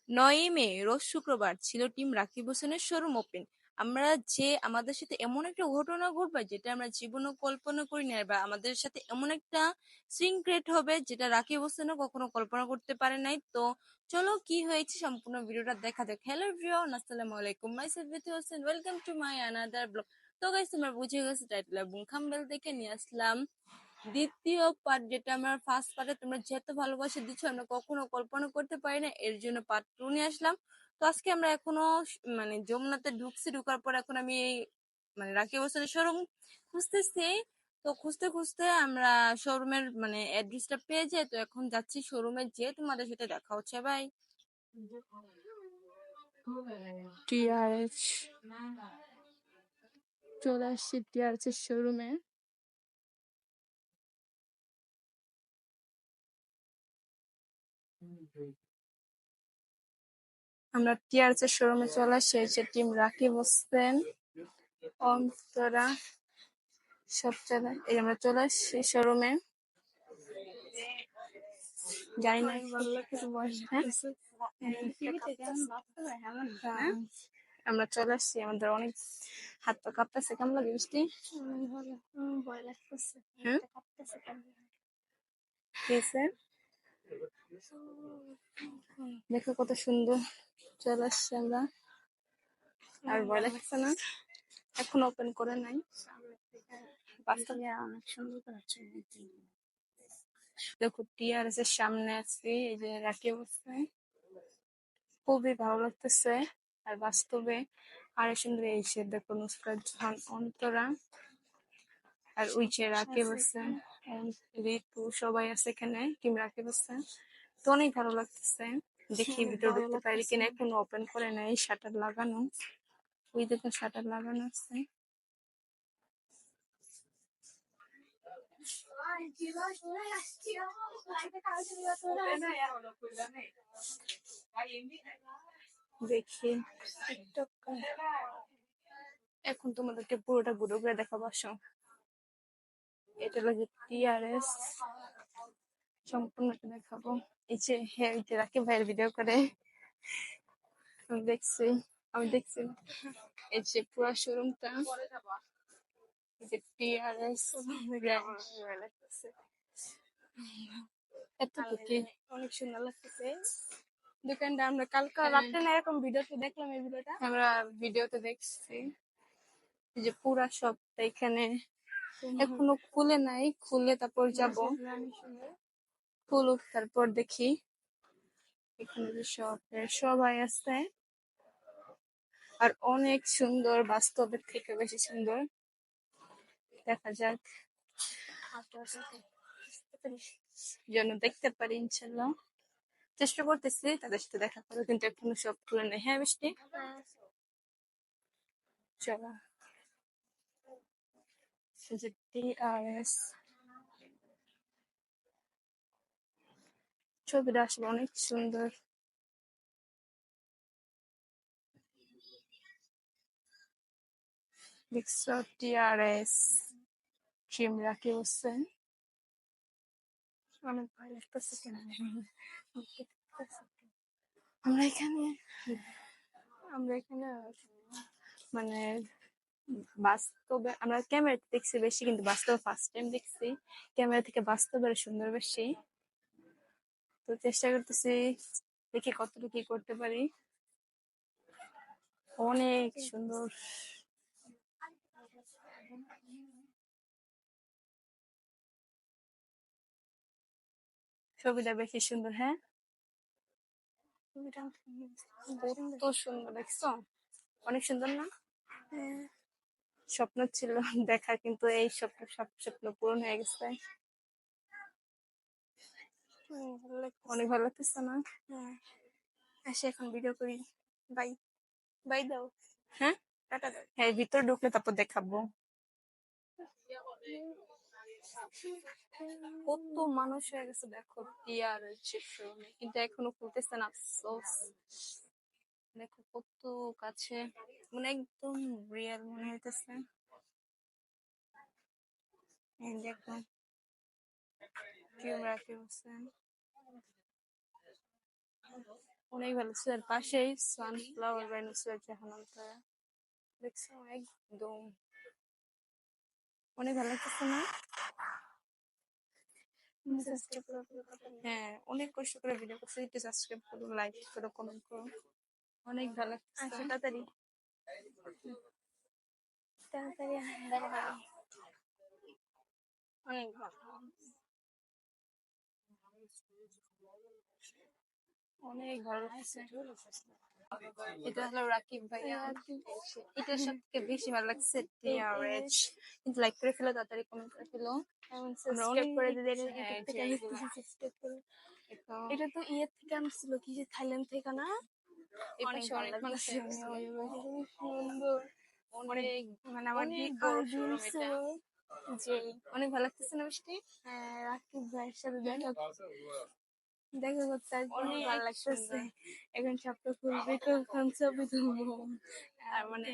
৯ই মে রোজ শুক্রবার ছিল টিম রাকিব হোসেনের শোরুম ওপেন। আমরা যে আমাদের সাথে এমন একটা ঘটনা ঘটবে যেটা আমরা জীবনেও কল্পনা করি না, বা আমাদের সাথে এমন একটা সিন ক্রিয়েট হবে যেটা রাকিব হোসেনও কখনো কল্পনা করতে পারে নাই। তো চলো কি হয়েছে সম্পূর্ণ ভিডিওটা দেখা যাক। হ্যালো এভরিওয়ান, আসসালামু আলাইকুম, myself Bithi Hossain, welcome to my another blog. তো গাইস, তোমরা বুঝে গেছো টাইটেল এবং থাম্বনেল দেখে নিয়ে আসলাম দ্বিতীয় পার্ট, যেটা আমার ফার্স্ট পার্টে তোমরা যেত ভালোবাসা দিচ্ছ আমরা কখনো কল্পনা করতে পারি না, এর জন্য পার্ট 2 নিয়ে আসলাম। তো আজকে আমরা এখনো মানে যমুনাতে ঢুকছি, ঢুকার পর এখন আমি মানে রাকিব হোসেনের শোরুম খুঁজতেছি। তো খুঁজতে খুঁজতে আমরা শোরুমের মানে অ্যাড্রেসটা পেয়ে যাই। তো এখন যাচ্ছি শোরুমে, যেয়ে তোমাদের সাথে দেখা হচ্ছে। ভাই টিআরএস চলে আসছি টিআরএস এর শোরুমে। আমরা টিআরএস এর শোরুমে চলে আসছি। এই যে টিম রাকিব হোসেন, অন্তরা, সব চলে এই আমরা চলে আসছি শোরুমে। জানি না ভালো লাগতেছে বয়স, হ্যাঁ হ্যাঁ। আমরা চলে আসছি, আমাদের অনেক হাত পা কাঁপতেছে। কেমন লাগে বৃষ্টি? ভয় লাগতেছে, হ্যাঁ কাঁপতেছে। দেখো কত সুন্দর চলে আসছি আমরা। আর ভয় লাগছে না? এখন ওপেন করে নাই। বাস্তবে অনেক সুন্দর করেছে। দেখো টিআরএস এর সামনে আছি, এই যে রাকিব হোসেন, খুবই ভালো লাগতেছে। আর বাস্তবে আরো সুন্দর এই যে দেখো নুসরাত জাহান, অন্তরা, আর ওই যে রাকিব হোসেন, ঋতু, সবাই আছে এখানে টিম রাকিব হোসেন। তো অনেক ভালো লাগতেছে। দেখি ভিতরে ঢুকতে পারি কিনা, এখনো ওপেন করে নাই, শাটার লাগানো। ওই দেখো শাটার লাগানো আছে। দেখি এখন তোমাদেরকে পুরোটা ঘুরে ঘুরে দেখাবো, আসো। এটা লাগে টিআরএস, সম্পূর্ণটা দেখাবো। এই যে হ্যাঁ, ওই যে রাকিব ভাইয়ের ভিডিও করে আমি দেখছি, আমি দেখছি। এই যে পুরো শোরুমটা, এই যে টিআরএস এতটুকু অনেক সুন্দর লাগতেছে দোকানটা। আমরা কালকে রাত্রে না এরকম ভিডিওতে দেখলাম, এই ভিডিওটা আমরা ভিডিওতে দেখছি। এই যে পুরা সবটা এখানে এখনো খুলে নাই, খুলে তারপর যাব, খুলুক তারপর দেখি। এখানে যে সবাই আছে, আর অনেক সুন্দর, বাস্তবের থেকে বেশি সুন্দর। দেখা যাক যেন দেখতে পারি, ইনশাল্লাহ চেষ্টা করতেছি তাদের সাথে দেখা করো, কিন্তু এখনো সব খুলে নেই। হ্যাঁ বৃষ্টি, চলো। যে টিআরএস ছবিটা আসলে অনেক সুন্দর। দেখছো টিআরএস টিম রাকিব হোসেন। অনেক ভয় লাগতেছে কেন, আমরা এখানে আমরা এখানে মানে বাস্তবে আমরা ক্যামেরাতে দেখছি বেশি, কিন্তু বাস্তবে ফার্স্ট টাইম দেখছি। ক্যামেরা থেকে বাস্তবে আরো সুন্দর বেশি। তো চেষ্টা করতেছি, দেখি কতটুকু কি করতে পারি। অনেক সুন্দর, ছবিটা বেশি সুন্দর। হ্যাঁ কত সুন্দর, দেখছো অনেক সুন্দর না? স্বপ্ন ছিল দেখা, কিন্তু এই স্বপ্ন, সব স্বপ্ন পূরণ হয়ে গেছে। অনেক ভালো লাগতেছে না? আসে এখন ভিডিও করি। বাই বাই দাও। হ্যাঁ টাটা দাও। হ্যাঁ ভিতরে ঢুকলে তারপর দেখাবো। কত মানুষ হয়ে গেছে দেখো টিআরএস শোরুমে, কিন্তু এখনো খুলতেছে না, আফসোস। দেখো কত কাছে, মানে একদম রিয়েল মনে হইতেছে। এই দেখো টিম রাকিব হোসেন, অনেক ভালো ছিল। আর পাশেই সানফ্লাওয়ার বানানো ছিল জাহানারা, দেখছো একদম অনেক ভালো লাগতেছে না? সাবস্ক্রাইব করে দিও তাড়াতাড়ি। হ্যাঁ, অনেক কষ্ট করে ভিডিও করছি, একটু সাবস্ক্রাইব করো, লাইক করো, কমেন্ট করো, অনেক ভালো লাগতেছে। আচ্ছা তাড়াতাড়ি তাড়াতাড়ি তাড়াতাড়ি। অনেক ভালো, অনেক ভালো লাগছে। এটা হলো রাকিব ভাইয়া, এটার সব থেকে বেশি ভালো লাগছে টিআরএইচ। কিন্তু লাইক করে ফেলো, তাড়াতাড়ি কমেন্ট করে ফেলো। আমরা সাবস্ক্রাইব অনেক, করে দিলে হ্যাঁ, ইউটিউব যে থেকে আমি এগুলা সাবস্ক্রাইব করে। একদম এটা তো ইয়ে থেকে আনছিল কি যে থাইল্যান্ড থেকে না? এই অনেক পাশে ভালো অনেক মানুষ লাগতেছে। আসছে, সুন্দর অনেক অনেক মানে আমার অনেক বড় ড্রিম শোরুম এটা, ছিল যে অনেক ভালো লাগতেছে না মিষ্টি? রাকিব ভাইয়ের সাথে দেখা দেখা করতে আসবো, অনেক অনেক ভালো লাগতেছে। সুন্দর। এখন সবটা খুলবে কখন ছবি তুলবো। আর মানে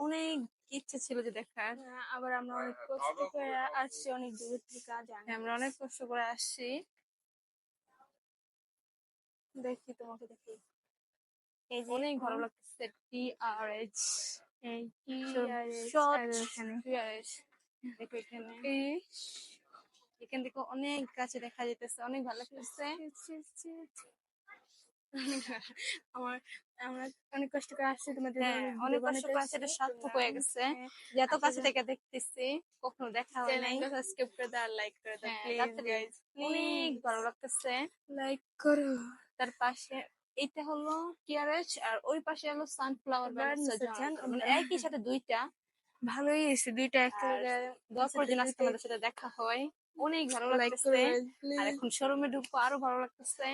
অনেক ইচ্ছে ছিল যে দেখার। আবার আমরা অনেক কষ্ট করে আসছি অনেক দূর থেকে জানি। হ্যাঁ, আমরা অনেক কষ্ট করে আসছি। দেখি তোমাকে দেখি এই যে অনেক ভালো লাগতেছে টিআরএইচ এই কি আর শর্ট এখানে টিআরএইচ। দেখো এখানে, এই এখান থেকে অনেক কাছে দেখা যেতেছে, অনেক ভালো লাগতেছে। আমার আমরা অনেক কষ্ট করে আসছি তোমাদের হ্যাঁ, অনেক অনেক ভিডিও কষ্ট বানাতে করে আসছি সেটা সার্থক হয়ে গেছে, হ্যাঁ, যে এত কাছে থেকে দেখতেছি, কখনো দেখা হয় নাই। চ্যানেলটা সাবস্ক্রাইব করে দাও আর লাইক করে দাও হ্যাঁ, প্লিজ তাড়াতাড়ি, গাইস অনেক প্লিজ ভালো লাগতেছে। লাইক করো। তার পাশে এইটা হলো টিআরএইচ, আর ওই পাশে হলো সানফ্লাওয়ার এবার বানাচ্ছে জান মানে একই সাথে দুইটা। ভালোই হয়েছে দুইটা একটা আর দোয়া করে যেন আজকে আমাদের সাথে দেখা হয়, অনেক ভালো লাইক লাগতেছে। করো আর প্লিজ এখন শোরুমে ঢুকবো, আরো ভালো লাগতেছে।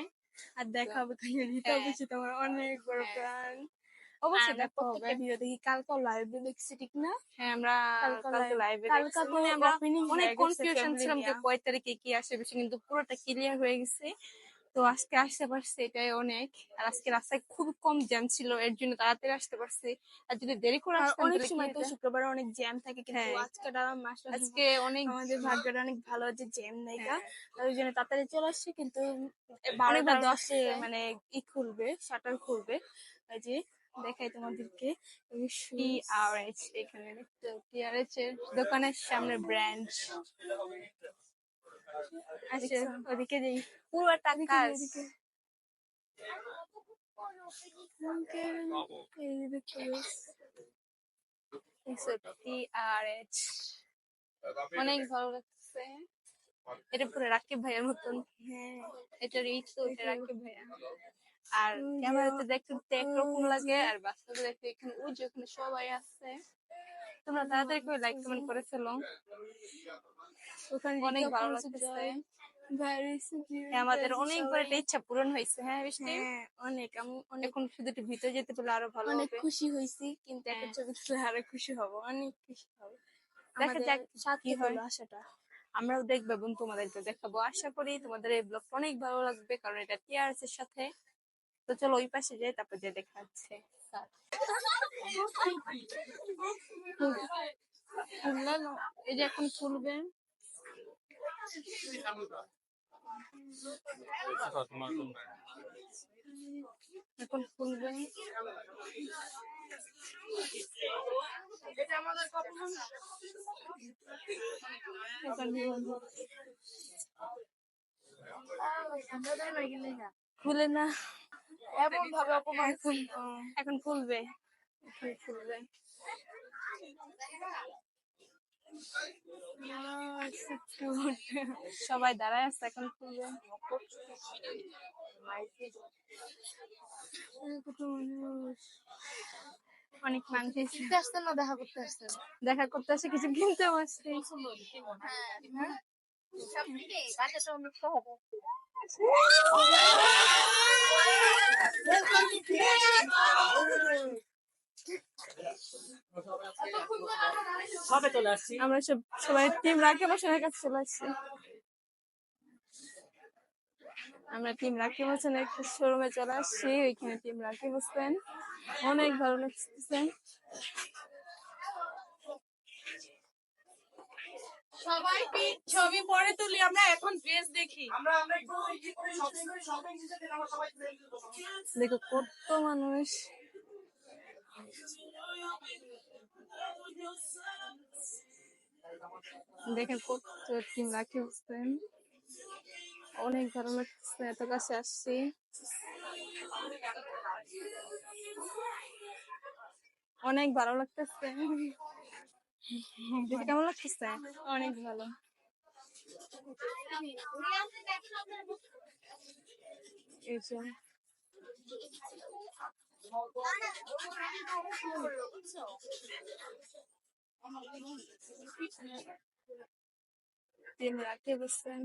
আর দেখা হবে তুমি রিতা হ্যাঁ, বুঝি তোমার অনেক বড় হ্যাঁ, প্রাণ। আর অবশ্যই আমরা দেখা হবে। প্রত্যেকটা ভিডিও দেখি কালকেও লাইভে দেখছি ঠিক না? হ্যাঁ, আমরা কালকে লাইভে কালকা দেখছি, তো মানে আমরা ওপেনিং অনেক হয়ে গেছে কনফিউশন ফ্যামিলি ছিলাম যে নিয়ে। কয় তারিখে কি আসে বেশি, কিন্তু পুরোটা ক্লিয়ার হয়ে গেছে। তো আজকে আসতে পারছি, এটাই অনেক। আর আজকে রাস্তায় খুব কম জ্যাম ছিল, এর জন্য তাড়াতাড়ি আসতে পারছি। আর যদি দেরি করে আর আসতাম অনেক তাহলে কি সময় তো হতো? শুক্রবার অনেক জ্যাম থাকে কিন্তু হ্যাঁ, আজকেটা মাসা আজকে অনেক, আমাদের ভাগ্যটা অনেক ভালো যে জ্যাম নাই গা। হ্যাঁ, ওই জন্য তাড়াতাড়ি চলে আসছি কিন্তু অনেক 12টা ভালো 10-এ লাগছে। মানে খুলবে শাটার খুলবে। ওই যে দেখাই তোমাদেরকে টিআরএইচ, এখানে দেখতে টিআরএইচ এর দোকানের সামনে ব্রাঞ্চ। আচ্ছা ওদিকে যাই পুরোটা ওদিকে যাই কাজ। ওদিকে এই যে দেখতে টিআরএইচ অনেক ভালো লাগছে। এটা পুরো রাকিব ভাইয়ের মতন। হ্যাঁ এটা রিচ তো, এটা দেখো রাকিব ভাইয়া। আর ওই যে ক্যামেরাতে দেখতে একরকম ওই লাগে, যে আর বাস্তবে দেখতে এখানে ওই যে ওখানে সবাই আছে। তোমরা তাড়াতাড়ি করে লাইক কমেন্ট করে ফেলো, ওখানে অনেক রিকা ভালো পৌঁছে লাগতেছে। যায় ভাইরাস হ্যাঁ, আমাদের অনেক বড় একটা ইচ্ছা পূরণ হয়েছে। হ্যাঁ বৃষ্টি, হ্যাঁ অনেক আমি অনেক এখন শুধু একটু ভিতরে যেতে পারলে আরো ভালো অনেক হবে। খুশি হয়েছি কিন্তু একটা হ্যাঁ, ছবি তুলে আরো খুশি হব অনেক খুশি হব দেখা আমাদের যাক কি সার্থক হয়। হলো আশাটা আমরাও দেখবো এবং তোমাদেরকে দেখাবো। আশা করি তোমাদের এই ব্লগটা অনেক ভালো লাগবে, কারণ এটা টিআরএস এর সাথে। তো চলো ওই পাশে যাই, তারপর যে দেখা যাচ্ছে। এই যে এখন খুলবে, এখন খুলবে। খুলে না, এমন ভাবে অপমান এখন এখন খুলবে, এখন খুলবে। সবাই দাঁড়ায় আছে, এখন খুলবে। কত মানুষ অনেক মানুষ কিনতে আসছেন না দেখা করতে আসছেন? দেখা করতে আসে, কিছু কিনতেও আসছে। আমরা সবাই টিম রাকিব হোসেনের কাছে চলে আসছি। আমরা টিম রাকিব হোসেনের একটা শোরুমে চলে আসছি, ওইখানে টিম রাকিব হোসেন, অনেক ভালো লাগছে। সবাই ছবি পরে তুলি, আমরা এখন ড্রেস দেখি। দেখো কত মানুষ। দেখেন কত টিম রাখি বসছেন, অনেক ভালো লাগছে, এত কাছে আসছি। অনেক ভালো লাগতেছে। দেখে কেমন লাগতেছে? অনেক ভালো। এই যে টিম রাখি বসছেন,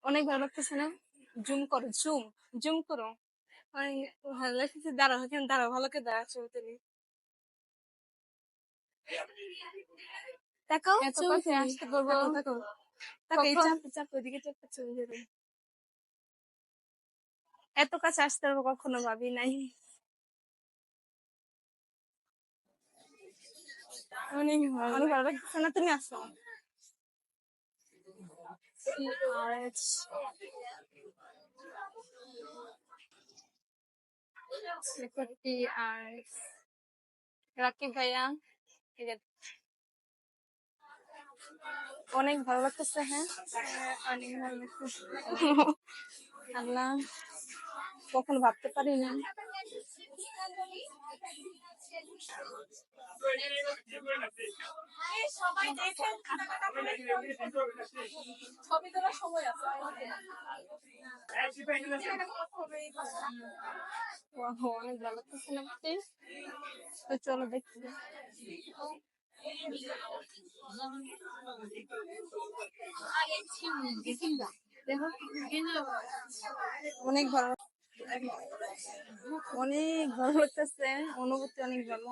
অনেক ভালো লাগতেছে না? জুম করো, জুম জুম করো। অনেক ভালো লাগতেছে। দাঁড়াও এখানে, দাঁড়াও, ভালো করে দাঁড়া, ছবি তুলি। তাকাও, এত কাছে আসতে পারবো? তাকাও তাকাও, এই চাপ চাপ, ওইদিকে চাপ, ছবি তুলি। এত কাছে আসতে পারবো কখনো ভাবি নাই। অনেক ভালো লাগতেছে না? তুমি আসো। রাকিব ভাইয়া, এই যে অনেক ভালো লাগতেছে। হ্যাঁ, অনেক ভালো লাগতেছে। আল্লাহ, কখনো ভাবতে পারি না। ছবি তোলার সময় আছে। অনেক ভালো লাগতেছে না? তো চলো দেখি। দেখো অনেক ভালো, অনেক ভালো লাগতেছে, অনুভূতি অনেক ভালো।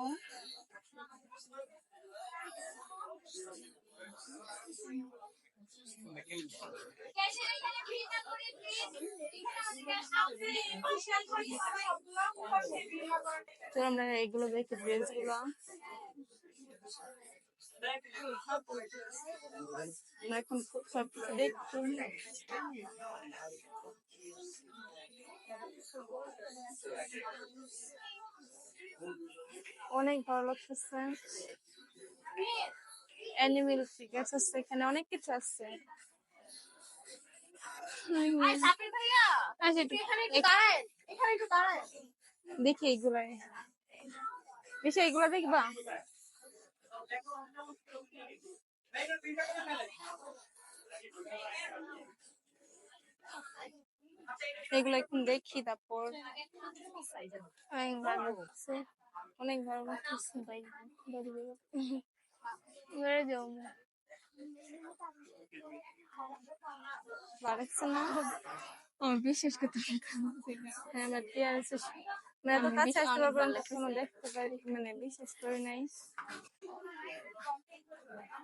তো আমরা এগুলো দেখি, ড্রেস গুলো এখন সব দেখছি। অনেক ভালো লাগতেছে। অ্যানিমেল ফিগার্স আছে এখানে, অনেক কিছু আছে। দেখি এইগুলাই, বেশি এইগুলা দেখবা। এগুলো এখন দেখি, তারপর অনেক ভালো লাগছে, অনেক ভালো লাগতেছে। ঘুরে যাও, ভালো লাগছে না? বিশেষ করতে হ্যাঁ, আমার টিয়ারস মানে এত কাছে আসতে পারবো না, কখনো দেখতে পারি, মানে বিশেষ করে নাই।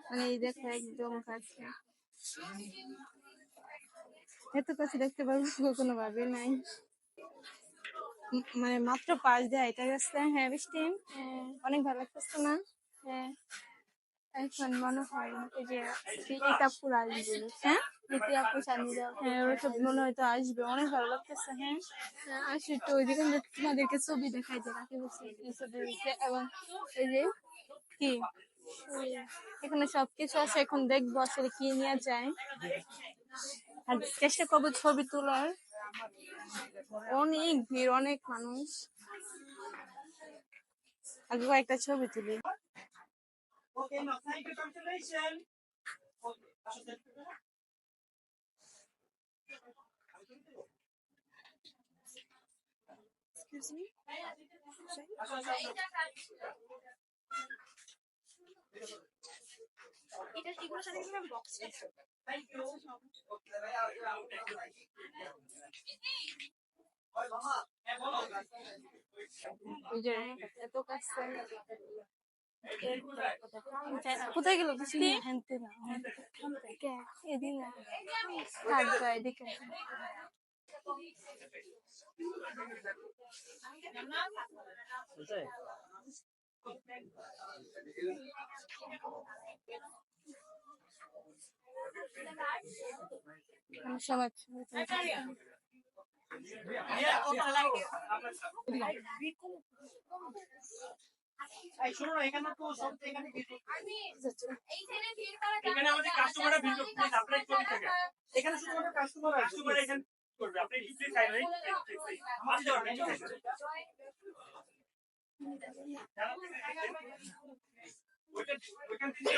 মানে এই দেখো একদম কাছে, এত কাছে দেখতে পারবো কখনো ভাবি নাই। মানে মাত্র পাশ দিয়ে এটা গেছে। হ্যাঁ বৃষ্টি, অনেক ভালো লাগতেছে না? হ্যাঁ, এখন মনে হয় এই যে পিকাপুর আসবে। হ্যাঁ, পিকাপুর সামনে যাও। হ্যাঁ, ওরা সব মনে হয় তো আসবে, অনেক ভালো লাগতেছে। হ্যাঁ, আসি তো ওইদিকে, তোমাদেরকে ছবি দেখাই যে রাখি বসে ছবি দিচ্ছে। এবং এই যে কি এখানে সবকিছু আছে, এখন দেখবো আসলে কি নিয়ে যায়, আর চেষ্টা করবো ছবি তোলার। অনেক ভিড়, অনেক মানুষ। আগে কয়েকটা ছবি তুলি। Excuse me? এটা এগুলোর সাথে কিন্তু বক্স আছে। ওই যে এত কাছে, কোথায় গেল বৃষ্টি? হেনতে না, এদিকে না, থাকবে এদিকে। আমার সবাই ছবি তুলতে। এই শোনো না, এখানে তো সব এখানে ভিডিও, এখানে আমাদের কাস্টমাররা ভিডিও প্লিজ আপনারা ছবি থেকে এখানে শুধুমাত্র কাস্টমার এখানে করবে, আপনি প্লিজ সাইড হয়ে আমাদের যাওয়ার নেই। ওইখান থেকে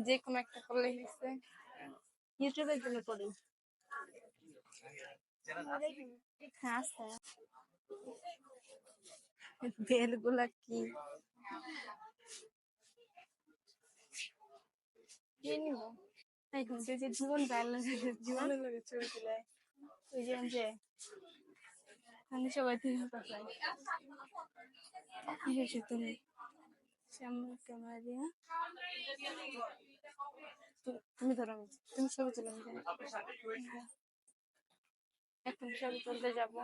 যে কোনো একটা করলে হয়েছে। ইউটিউবের জন্য করি। হ্যাঁ আছে। বেলগুলা কি কে নিব? এখন যে জীবন ব্যালেন্স জীবনের লোকের ছবি তুলে ওই যে আমি সবাই তিন পাঠাই এসে তুমি সামনে ক্যামেরা দিয়ে তুমি ধরো তুমি ছবি তুলে আমি যাই। এখন ছবি তুলতে যাবো।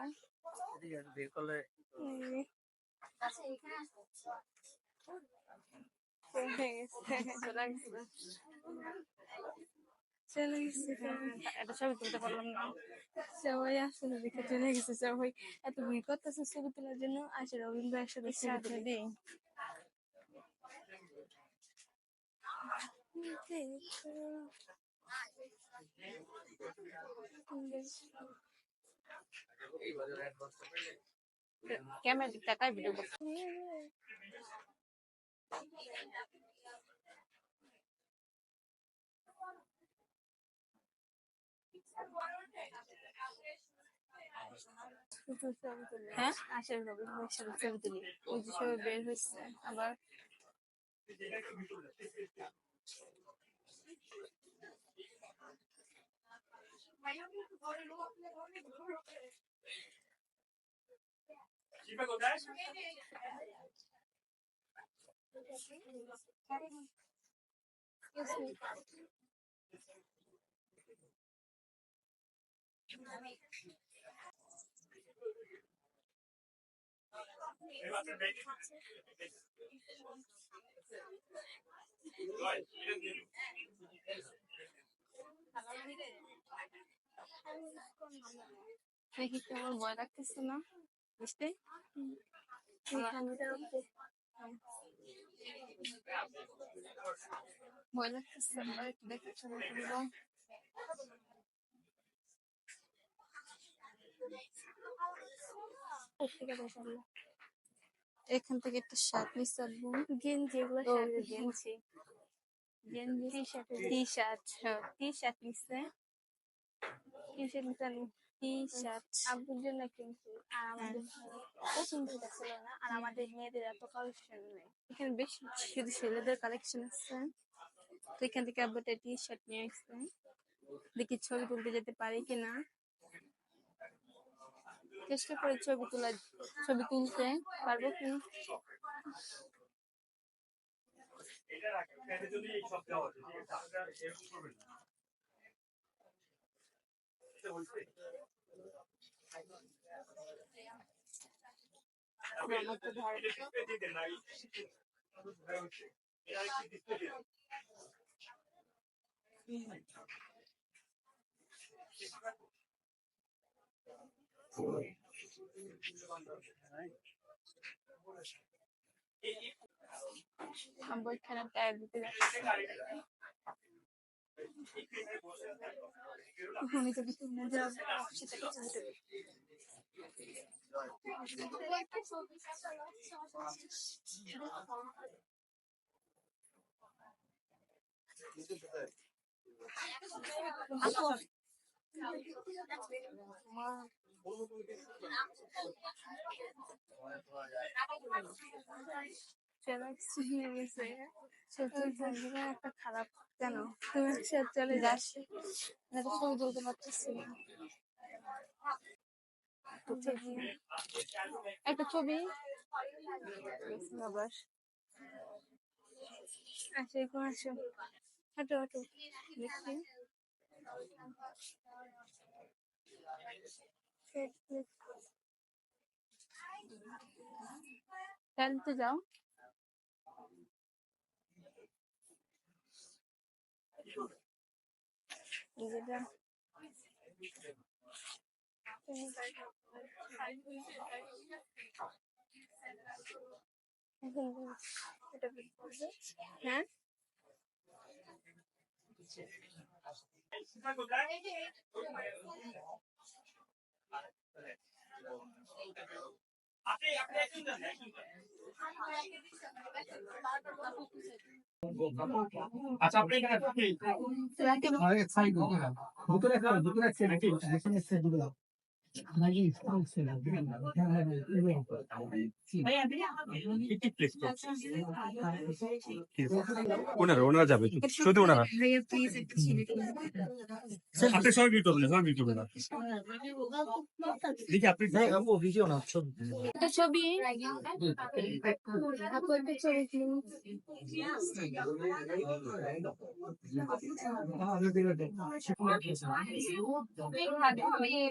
চলে গেছে একটা ছবি তুলতে পারলাম না। সবাই আসলে দেখে চলে গেছে। সবাই এত ভিড় করতেছে ছবি তোলার জন্য। আসে রবীন্দ্র একসাথে ছবি তুলি। ক্যামেরা টাকায় ভিডিও করতে হ্যাঁ আসলে রবীন্দ্র একসাথে ছবি তুলি। ওই যে সবাই বের হয়েছে আবার শিল্পা কোথায়? দেখি কেমন ভয় লাগতেছে না বুঝতে ভয় লাগতেছে আমরা একটু দেখে ছবি তুলবো। এখান থেকে একটা শার্ট নিতে পারবো। গেঞ্জি এগুলো গেঞ্জি গেঞ্জি টি শার্ট টি শার্ট নিচ্ছে। টি শার্ট নিতে টি শার্ট আব্বুর জন্য কিনছি। আর আমাদের পছন্দ ছিল না। আর আমাদের মেয়েদের এত কালেকশন নেই এখানে, বেশ শুধু ছেলেদের কালেকশন আছে। তো এখান থেকে আব্বু একটা টি শার্ট নিয়ে আসছে। দেখি ছবি তুলতে যেতে পারি কিনা। চেষ্টা করে ছবি তুলতে পারবো কিনা। এটা রাখেন, এখানে যদি এই সব দেওয়া আছে, ঠিক আছে? আপনারা এরকম করবেন না। এটা হইছে? আমার তো ধর এটা ডিসপ্লে দিয়ে দেন না, এটা হচ্ছে। এটা আরেকটু ডিসপ্লে দিয়ে দেন। আব্বু এখানে টায়ার দিতে যাচ্ছে। আমি তো কিছু মজা সেটা কিছু একটা খারাপ কেন তুমি একসাথে চলে যাস ছবি তুলতে পারতেছি না। একটা ছবি আবার আসো এখন আসো হাঁটো হাঁটো দেখছি খেলতে যাও। যেটা হ্যাঁ আপনি একজন যান, একজন যান। আচ্ছা আপনি এখানে ওনারা ওনারা যাবে শুধু ওনারা আপনি সবাই বিট করবেন সবাই বিট করবেন দেখি আপনি ভিডিও না একটা ছবি আপু একটা ছবি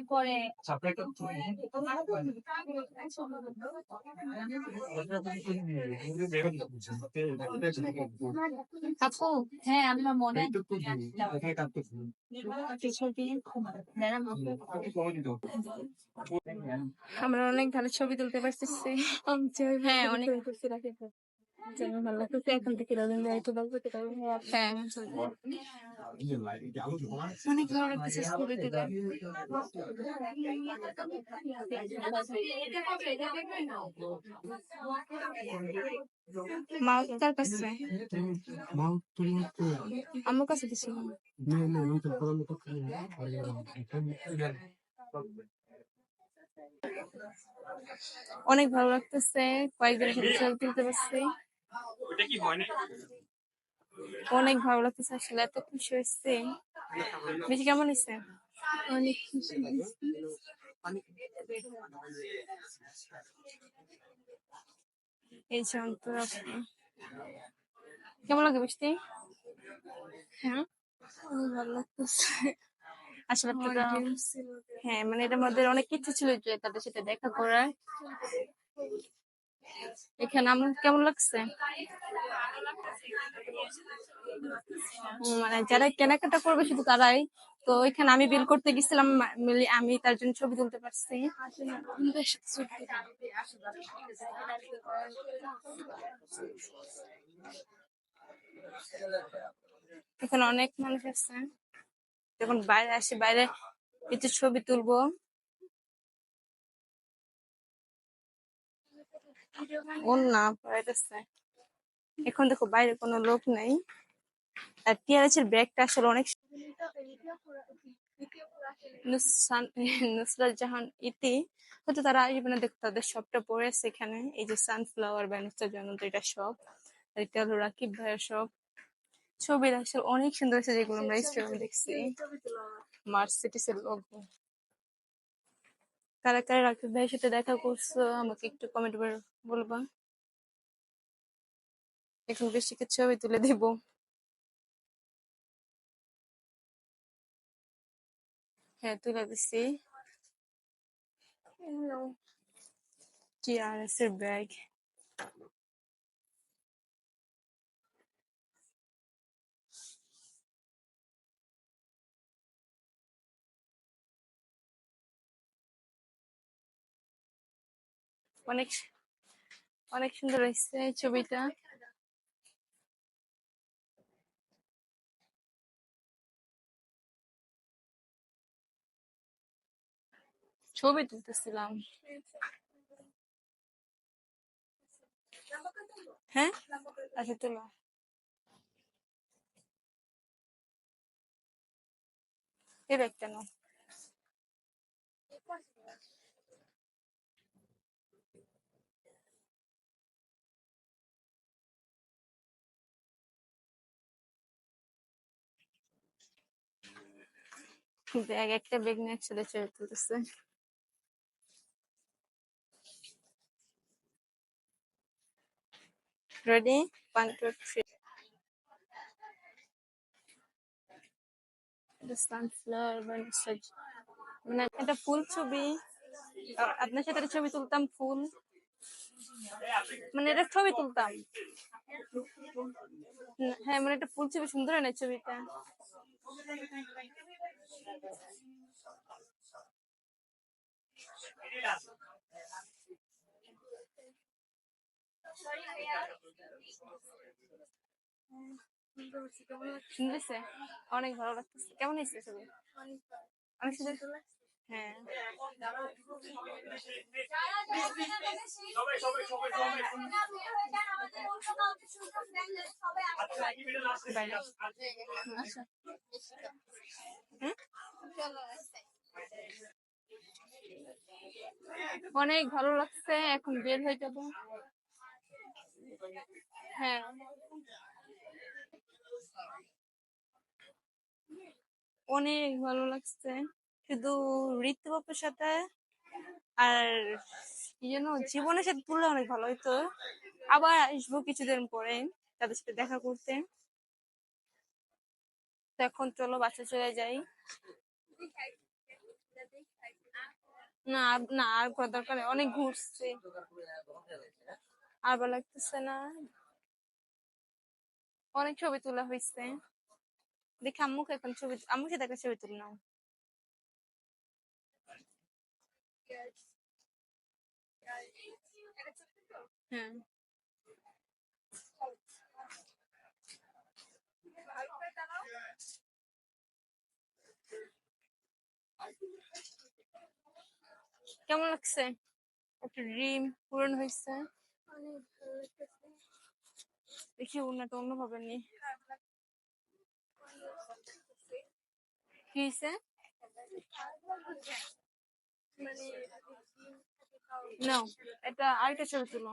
পরে আপু হ্যাঁ আমার মনে আমরা অনেক ভালো ছবি তুলতে পারতেছি হ্যাঁ অনেক ভালো লাগতেছে এখন থেকে রবীন্দ্র একটু গল্প করতে পারবো হ্যাঁ অনেক ভালো লাগতেছে ছবি তুলে মাউস তার কাছে আমার কাছে দিছিল অনেক ভালো লাগতেছে কয়েকদিনের সাথে ছবি তুলতে পারছি ওটা কি হয় না অনেক ভালো লাগতেছে আসলে এত খুশি হয়েছে বেশি কেমন হয়েছে অনেক খুশি এই শান্ত কেমন লাগে বৃষ্টি হ্যাঁ ভালো লাগতেছে আসলে হ্যাঁ মানে এটার মধ্যে অনেক কিছু ছিল যে তাদের সাথে দেখা করার এখানে আমার কেমন লাগছে মানে যারা কেনাকাটা করবে শুধু তারাই তো এখানে আমি বিল করতে গেছিলাম আমি তার জন্য ছবি তুলতে পারছি এখানে অনেক মানুষ আছে যখন বাইরে আসি বাইরে কিছু ছবি তুলবো ও না পাইতেছে এখন দেখো বাইরে কোনো লোক নেই আর টিআরএস-এর ব্যাগটা আসলে অনেক নুসরাত জাহান ইতি হয়তো তারা আসবে না দেখো তাদের সবটা পড়ে আছে এখানে এই যে সানফ্লাওয়ার বা নুসরাত জাহান এটা সব এটা হলো রাকিব ভাইয়ের সব ছবির আসলে অনেক সুন্দর আছে যেগুলো আমরা ইনস্টাগ্রামে দেখছি মার্সিডিজ এর লোগো কারা কারা রাকিব ভাইয়ের সাথে দেখা করছো আমাকে একটু কমেন্ট করে বলবা এখন বেশি কিছু ছবি তুলে দিব হ্যাঁ তুলে দিচ্ছি টিআরএস এর ব্যাগ অনেক অনেক সুন্দর হয়েছে এই ছবিটা ছবি তুলতেছিলাম হ্যাঁ আচ্ছা তোলা এই ব্যাগ কেন ব্যাগ একটা ব্যাগ নিয়ে একসাথে ছবি তুলতেছে রেডি 1 2 3 এটা সানফ্লাওয়ার মানে একটা ফুল ছবি। আপনার সাথে একটা ছবি তুলতাম ফুল, মানে এটা ছবি তুলতাম। হ্যাঁ, মানে একটা ফুল ছবি সুন্দর হয় না ছবিটা? সুন্দর হয়েছে? অনেক ভালো লাগতেছে। কেমন হয়েছে ছবি? অনেক সুন্দর। হ্যাঁ, সবাই সবাই সবাই সবাই আচ্ছা কি ভিডিও লাস্ট বাইরে। আচ্ছা হুম? অনেক ভালো লাগছে, এখন বের হয়ে যাবো। হ্যাঁ, অনেক ভালো লাগছে। শুধু ঋতুবাপের সাথে আর কি যেন জীবনের সাথে তুললে অনেক ভালো হইতো। আবার আসবো কিছুদিন পরে তাদের সাথে দেখা করতে। তো এখন চলো বাসা চলে যাই। না না, আর ঘোরার দরকার নেই, অনেক ঘুরছি, আর ভালো লাগতেছে না। অনেক ছবি তোলা হয়েছে। দেখি আম্মুকে এখন ছবি, আম্মুর সাথে একটা ছবি তুললাম। হ্যাঁ, কেমন লাগছে? একটা ড্রিম পূরণ হয়েছে। দেখি অন্যটা অন্যভাবে নি। কি হয়েছে? না, এটা আরেকটা ছবি তুলো।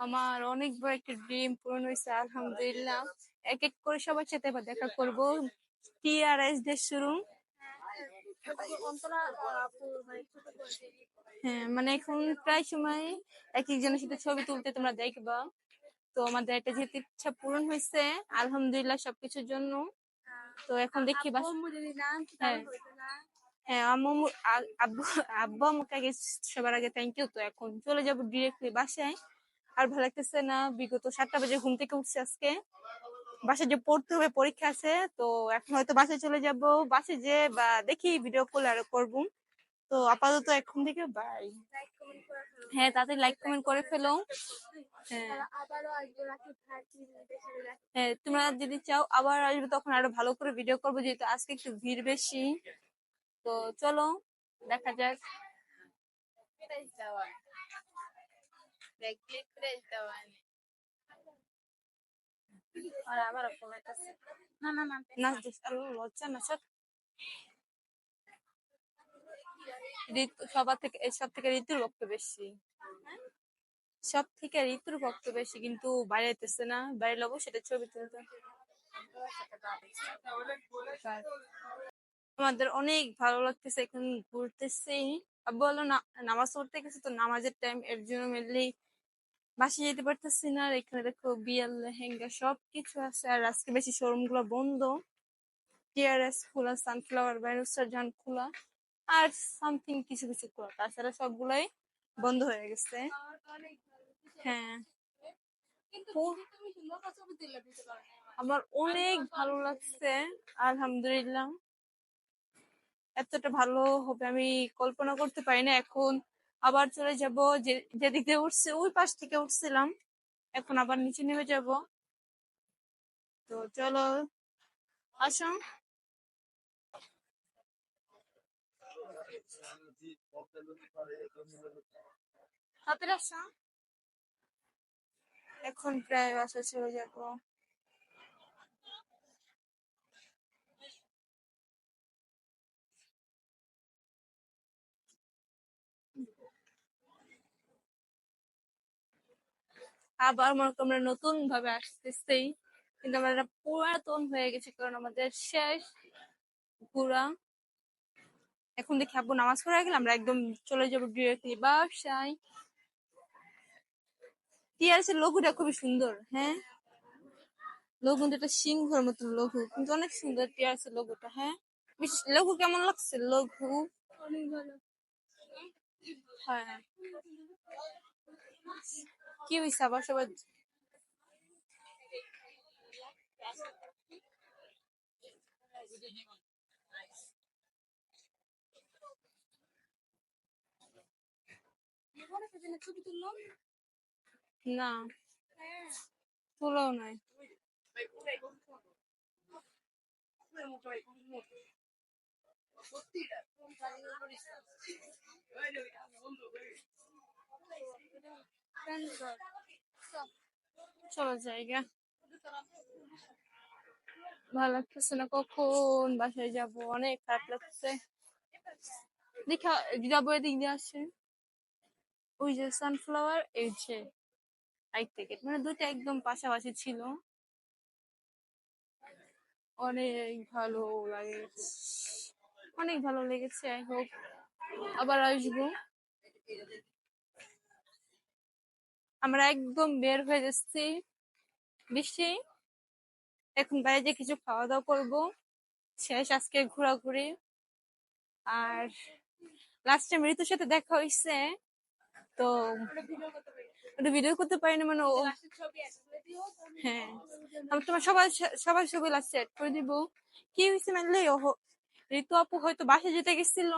আমার অনেক বড় একটা ড্রিম পূরণ হয়েছে, আলহামদুলিল্লাহ। এক এক করে সবার সাথে এবার দেখা করবো। টিআরএস ডে শুরু। হ্যাঁ, মানে এখন প্রায় সময় এক একজনের সাথে ছবি তুলতে তোমরা দেখবা। তো আমাদের একটা যেহেতু ইচ্ছা পূরণ হয়েছে, আলহামদুলিল্লাহ সবকিছুর জন্য। তো এখন দেখি হ্যাঁ হ্যাঁ, আব্বু আব্বু আমাকে আগে, সবার আগে থ্যাংক ইউ। তো এখন চলে যাবো ডিরেক্টলি বাসায়। আর ভালো লাগতেছে না, বিগত 7টা বাজে ঘুম থেকে উঠছে আজকে। বাসায় যে পড়তে হবে, পরীক্ষা আছে। তো এখন হয়তো বাসায় চলে যাব, বাসে যে বা দেখি ভিডিও কল আরো করবো। তো আপাতত এখন থেকে বাই। হ্যাঁ, তাতে লাইক কমেন্ট করে ফেলো। হ্যাঁ হ্যাঁ, তোমরা যদি চাও আবার আসবে, তখন আরো ভালো করে ভিডিও করবো, যেহেতু আজকে একটু ভিড় বেশি। তো চলো দেখা যাক। আর আবার নাচ দিস, আরো লজ্জা না স্যার। সবার থেকে, সব থেকে ঋতুর ভক্ত বেশি। সব থেকে ঋতুর ভক্ত বেশি, কিন্তু বাইরে যেতেছে না। বাইরে লবো সেটা ছবি তুলতে। আমাদের অনেক ভালো লাগতেছে, এখন ঘুরতেছি। আব্বু বললো না, নামাজ পড়তে গেছে, তো নামাজের টাইম, এর জন্য মেনলি বাসায় যেতে পারতেছি না। আর এখানে দেখো বিয়ার লেহেঙ্গা সবকিছু আছে। আর আজকে বেশি শোরুম গুলো বন্ধ। টিআরএস খোলা, সানফ্লাওয়ার, বাইরোসার জান খোলা, আর সামথিং কিছু কিছু খোলা, তাছাড়া সবগুলাই বন্ধ হয়ে গেছে। হ্যাঁ, আমার অনেক ভালো লাগছে, আলহামদুলিল্লাহ। এতটা ভালো হবে আমি কল্পনা করতে পারি না। এখন আবার চলে যাব, যেদিক দিয়ে উঠছে ওই পাশ থেকে উঠছিলাম, এখন আবার নিচে নেমে যাব। তো চলো, আসো তাড়াতাড়ি আসো। এখন প্রায় বাসা চলে যাব। আবার মনে করো আমরা নতুন ভাবে আসতেছি, কিন্তু আমরা পুরাতন হয়ে গেছি, কারণ আমাদের শেষ ঘোরা। এখন দেখি আব্বু নামাজ পড়ে গেলে আমরা একদম চলে যাবো ডিরেক্টলি বাসায়। টিআরএস এর লোগোটা খুবই সুন্দর। হ্যাঁ, লোগোটা একটা সিংহের মতো লোগো, কিন্তু অনেক সুন্দর টিআরএস এর লোগোটা। হ্যাঁ, লোগো কেমন লাগছে? লোগো অনেক ভালো। হ্যাঁ, কি হয়েছে আবার সবাই? না, তুলাও নাই। চলো জায়গা ভালো লাগতেছে না, কখন বাসায় যাব, অনেক খারাপ লাগছে। দেখা যাবো, এদিক দিয়ে আসে ওই যে সানফ্লাওয়ার, এই যে আই থেকে মানে দুইটা একদম পাশাপাশি ছিল, অনেক ভালো লাগে, অনেক ভালো লেগেছে। আই হোপ আবার আসবো। আমরা একদম বের হয়ে যাচ্ছি বৃষ্টি, এখন বাইরে যে কিছু খাওয়া দাওয়া করবো, শেষ আজকে ঘোরাঘুরি। আর লাস্ট টাইম ঋতুর সাথে দেখা হয়েছে, তো ওটা ভিডিও করতে পারিনি, মানে ও হ্যাঁ, আমি তোমার সবার সবার ছবি লাস্টে অ্যাড করে দিব। কি হয়েছে মানে ঋতু আপু হয়তো বাসায় যেতে গেছিল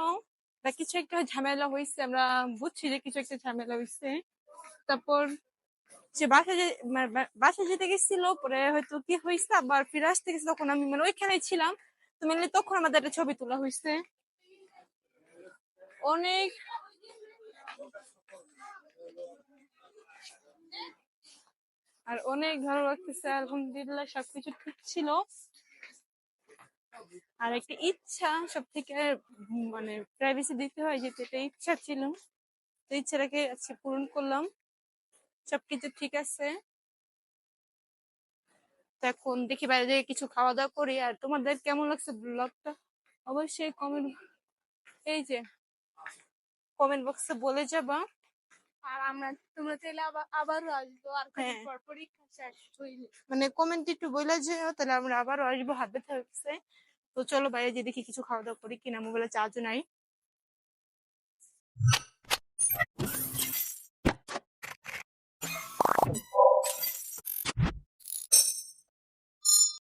বা কিছু একটা ঝামেলা হয়েছে, আমরা বুঝছি যে কিছু একটা ঝামেলা হয়েছে। তারপর সে বাসায় যেতে গেছিল, পরে হয়তো কি হয়েছে আবার ফিরে আসতে গেছে, তখন আমি মানে ওইখানেই ছিলাম, তো মানে তখন আমাদের একটা ছবি তোলা হয়েছে। অনেক আর অনেক ভালো লাগতেছে, আলহামদুলিল্লাহ সবকিছু ঠিক ছিল। আর একটা ইচ্ছা সব থেকে মানে প্রাইভেসি দিতে হয়, যেটা একটা ইচ্ছা ছিল, তো ইচ্ছাটাকে আজকে পূরণ করলাম, সবকিছু ঠিক আছে। তো এখন দেখি বাইরে থেকে কিছু খাওয়া দাওয়া করি। আর তোমাদের কেমন লাগছে ব্লগটা অবশ্যই এই যে কমেন্ট বক্সে বলে যাবা। আর আমরা তোমরা চাইলে আবারও আসবো, আর কদিন পর পরীক্ষা শেষ হইলে মানে কমেন্ট একটু বলে যাও, তাহলে আমরা আবারও আসবো। হাতে থাকছে, তো চলো বাইরে যে দেখি কিছু খাওয়া দাওয়া করি, কিনা মোবাইলে চার্জ নাই।